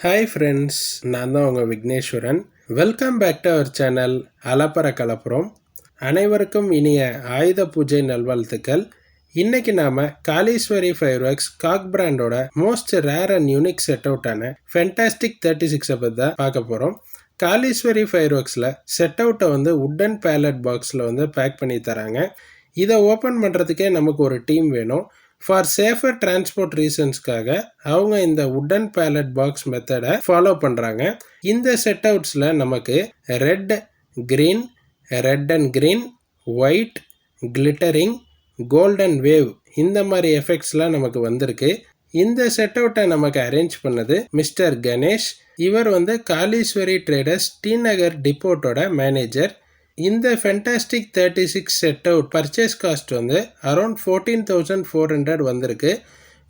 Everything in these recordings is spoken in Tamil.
ஹாய் ஃப்ரெண்ட்ஸ், நான் தான் உங்கள் Vigneshwaran. Welcome back to our channel Alappara Kalappuram. அனைவருக்கும் இனிய ஆயுத பூஜை நல்வாழ்த்துக்கள். இன்னைக்கு நாம் காளீஸ்வரி ஃபயர்வொர்க்ஸ் காக் பிராண்டோட most rare and unique set அவுட்டான ஃபென்டாஸ்டிக் 36 பற்றி தான் பார்க்க போகிறோம். காளீஸ்வரி ஃபயர்வொர்க்ஸில் செட் அவுட்டை உட்டன் பேலட் பாக்ஸில் பேக் பண்ணி தராங்க. இதை ஓப்பன் பண்ணுறதுக்கே நமக்கு ஒரு டீம் வேணும். ஃபார் சேஃபர் டிரான்ஸ்போர்ட் ரீசன்ஸ்க்காக அவங்க இந்த உட்டன் பேலட் பாக்ஸ் மெத்தடை ஃபாலோ பண்ணுறாங்க. இந்த செட் அவுட்ஸில் நமக்கு red and green, white, glittering, golden wave இந்த மாதிரி எஃபெக்ட்ஸ்லாம் நமக்கு வந்திருக்கு. இந்த செட் அவுட்டை நமக்கு அரேஞ்ச் பண்ணது மிஸ்டர் கணேஷ். இவர் காளீஸ்வரி ட்ரேடர்ஸ் டி நகர் டிப்போட்டோட மேனேஜர். இந்த fantastic 36 set out purchase cost around 14,400 வந்திருக்கு.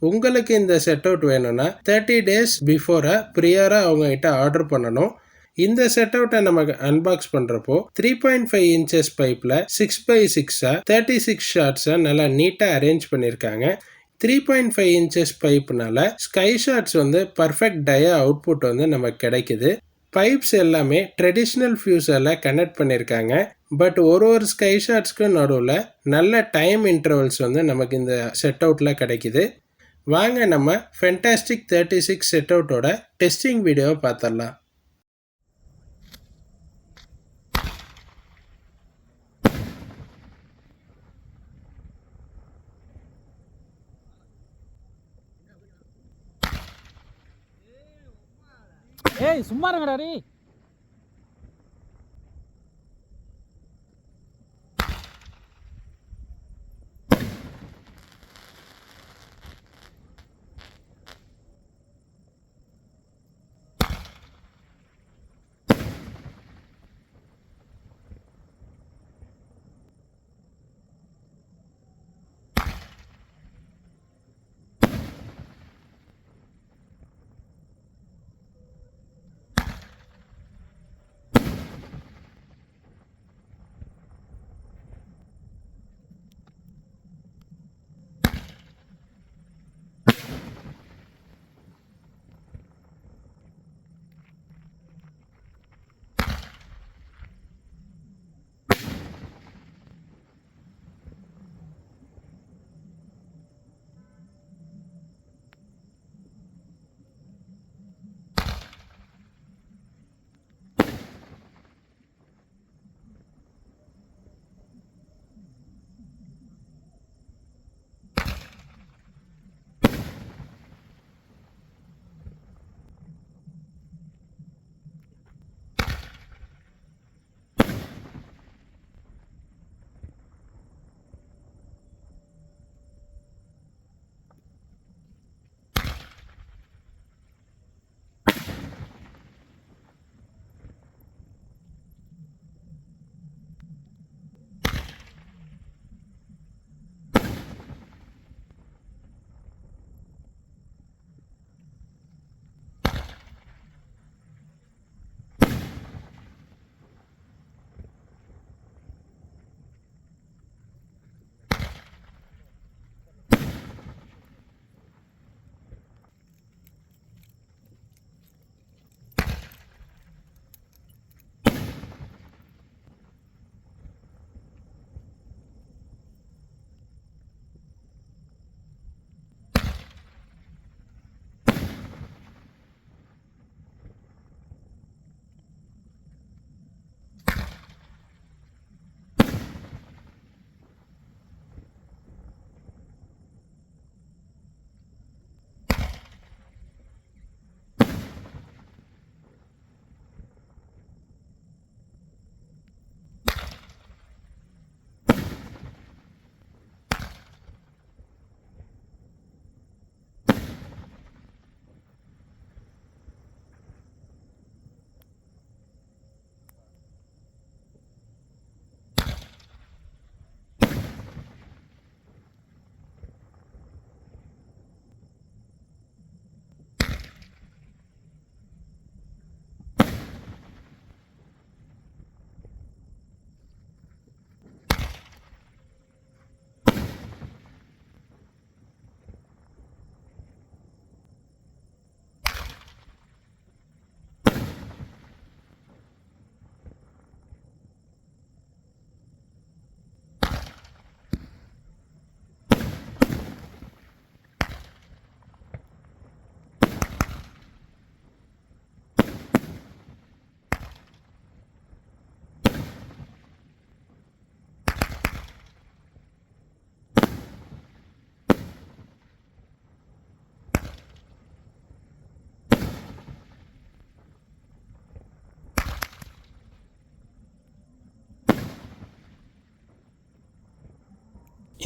உங்களுக்கு இந்த செட் அவுட் வேணும்னா 30 டேஸ் பிஃபோராக ப்ரியராக அவங்ககிட்ட ஆர்டர் பண்ணணும். இந்த செட் அவுட்டை நமக்கு அன்பாக்ஸ் பண்ணுறப்போ 3.5 இன்ச்சஸ் பைப்பில் 6x6 36 ஷார்ட்ஸை நல்லா நீட்டாக அரேஞ்ச் பண்ணியிருக்காங்க. 3.5 இன்ச்சஸ் பைப்புனால sky shots perfect dia output நமக்கு கிடைக்குது. பைப்ஸ் எல்லாமே ட்ரெடிஷ்னல் ஃபியூஸில் கனெக்ட் பண்ணியிருக்காங்க. பட் ஒரு ஸ்கை ஷாட்ஸ்க்கு நடுவில் நல்ல டைம் இன்டர்வல்ஸ் நமக்கு இந்த செட் அவுட்டில் கிடைக்குது. வாங்க நம்ம ஃபென்டாஸ்டிக் 36 செட் அவுட்டோட டெஸ்டிங் வீடியோவை பார்த்துடலாம். ஏய் சும்மா இருங்கடா டேய்.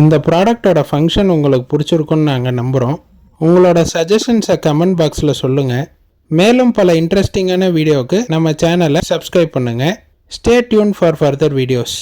இந்த ப்ராடக்டோட ஃபங்க்ஷன் உங்களுக்கு பிடிச்சிருக்குன்னு நாங்கள் நம்புகிறோம். உங்களோட சஜஷன்ஸை கமெண்ட் பாக்ஸில் சொல்லுங்கள். மேலும் பல இன்ட்ரெஸ்டிங்கான வீடியோவுக்கு நம்ம சேனலை சப்ஸ்கிரைப் பண்ணுங்கள். Stay tune for further videos.